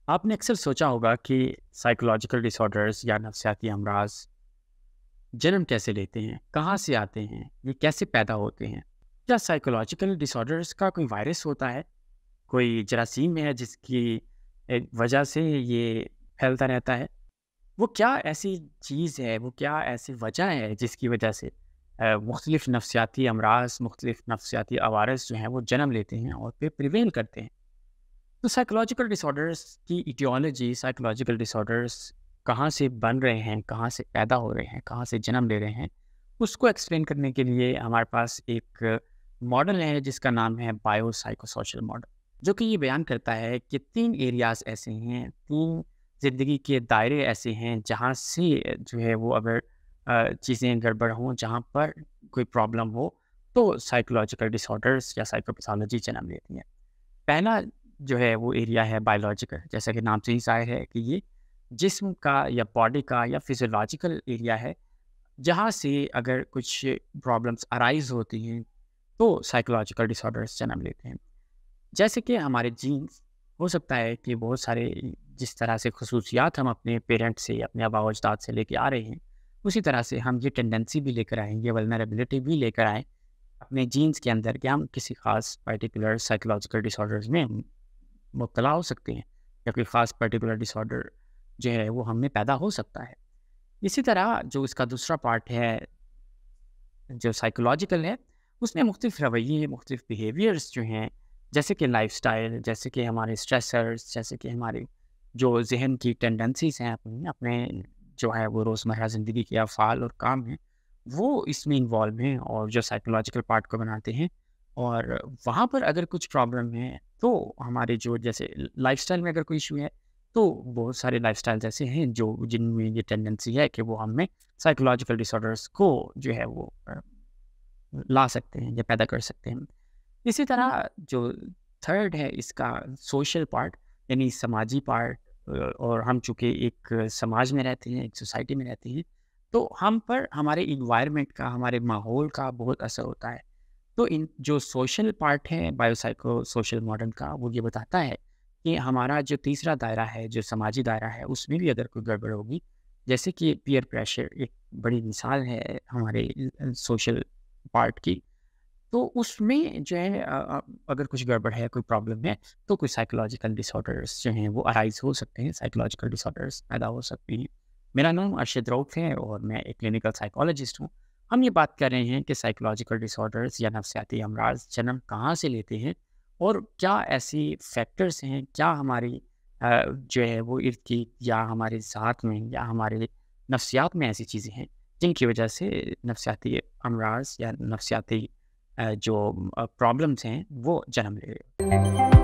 آپ نے اکثر سوچا ہوگا کہ سائیکولوجیکل ڈسآرڈرز یا نفسیاتی امراض جنم کیسے لیتے ہیں، کہاں سے آتے ہیں، یہ کیسے پیدا ہوتے ہیں؟ کیا سائیکولوجیکل ڈسآرڈرز کا کوئی وائرس ہوتا ہے، کوئی جراثیم ہے جس کی وجہ سے یہ پھیلتا رہتا ہے؟ وہ کیا ایسی چیز ہے، وہ کیا ایسی وجہ ہے جس کی وجہ سے مختلف نفسیاتی امراض، مختلف نفسیاتی عوارض جو ہیں وہ جنم لیتے ہیں اور پھر پریویل کرتے ہیں؟ تو سائیکولوجیکل ڈس آرڈرس کی ایٹیولوجی، سائیکولوجیکل ڈس آرڈرس کہاں سے بن رہے ہیں، کہاں سے پیدا ہو رہے ہیں، کہاں سے جنم لے رہے ہیں، اس کو ایکسپلین کرنے کے لیے ہمارے پاس ایک ماڈل ہے جس کا نام ہے بایو سائیکو سوشل ماڈل، جو کہ یہ بیان کرتا ہے کہ 3 ایریاز ایسے ہیں، 3 زندگی کے دائرے ایسے ہیں جہاں سے جو ہے وہ اگر چیزیں گڑبڑ ہوں، جہاں پر کوئی پرابلم ہو تو سائیکولوجیکل ڈس آرڈرس یا سائیکوپیتھولوجی جنم لیتی ہیں۔ پہلا جو ہے وہ ایریا ہے بایولوجیکل، جیسا کہ نام سے ہی ظاہر ہے کہ یہ جسم کا یا باڈی کا یا فزیولوجیکل ایریا ہے، جہاں سے اگر کچھ پرابلمس ارائز ہوتی ہیں تو سائیکولوجیکل ڈس آرڈرس جنم لیتے ہیں۔ جیسے کہ ہمارے جینس، ہو سکتا ہے کہ بہت سارے جس طرح سے خصوصیات ہم اپنے پیرنٹ سے، اپنے آباء و اجداد سے لے کے آ رہے ہیں، اسی طرح سے ہم یہ ٹینڈنسی بھی لے کر آئیں، یہ ولنریبلٹی بھی لے کر آئیں اپنے جینس کے اندر کہ ہم کسی خاص پرٹیکولر سائیکولوجیکل ڈس آرڈرز میں مبتلا ہو سکتے ہیں، یا کوئی خاص پرٹیکولر ڈس آرڈر جو ہے وہ ہم میں پیدا ہو سکتا ہے۔ اسی طرح جو اس کا دوسرا پارٹ ہے جو سائیکولوجیکل ہے، اس میں مختلف رویے، مختلف بیہیویئرس جو ہیں، جیسے کہ لائف سٹائل، جیسے کہ ہمارے اسٹریسرز، جیسے کہ ہمارے جو ذہن کی ٹینڈنسیز ہیں اپنے جو ہے وہ روزمرہ زندگی کے افعال اور کام ہیں، وہ اس میں انوالو ہیں اور جو سائیکولوجیکل پارٹ کو بناتے ہیں۔ اور وہاں پر اگر کچھ پرابلم ہے تو ہمارے جو جیسے لائف سٹائل میں اگر کوئی ایشو ہے تو بہت سارے لائف سٹائلز ایسے ہیں جن میں یہ ٹینڈنسی ہے کہ وہ ہم میں سائیکولوجیکل ڈس آرڈرس کو جو ہے وہ لا سکتے ہیں یا پیدا کر سکتے ہیں۔ اسی طرح جو تھرڈ ہے اس کا سوشل پارٹ، یعنی سماجی پارٹ، اور ہم چونکہ ایک سماج میں رہتے ہیں، ایک سوسائٹی میں رہتے ہیں، تو ہم پر ہمارے انوائرمنٹ کا، ہمارے ماحول کا بہت اثر ہوتا ہے۔ تو ان جو سوشل پارٹ ہے بایو سائیکو سوشل ماڈل کا، وہ یہ بتاتا ہے کہ ہمارا جو تیسرا دائرہ ہے، جو سماجی دائرہ ہے، اس میں بھی اگر کوئی گڑبڑ ہوگی، جیسے کہ پیئر پریشر ایک بڑی مثال ہے ہمارے سوشل پارٹ کی، تو اس میں جو ہے اگر کچھ گڑبڑ ہے، کوئی پرابلم ہے، تو کوئی سائیکولوجیکل ڈس آرڈرس جو ہیں وہ ارائز ہو سکتے ہیں، سائیکولوجیکل ڈس آرڈرس پیدا ہو سکتی ہیں۔ میرا نام ارشد رؤف ہے اور میں ایک کلینکل سائیکالوجسٹ ہوں۔ ہم یہ بات کر رہے ہیں کہ سائیکولوجیکل ڈس آرڈرس یا نفسیاتی امراض جنم کہاں سے لیتے ہیں، اور کیا ایسی فیکٹرز ہیں، کیا ہماری جو ہے وہ ارد گرد یا ہمارے ذات میں یا ہمارے نفسیات میں ایسی چیزیں ہیں جن کی وجہ سے نفسیاتی امراض یا نفسیاتی جو پرابلمس ہیں وہ جنم لے رہے ہیں۔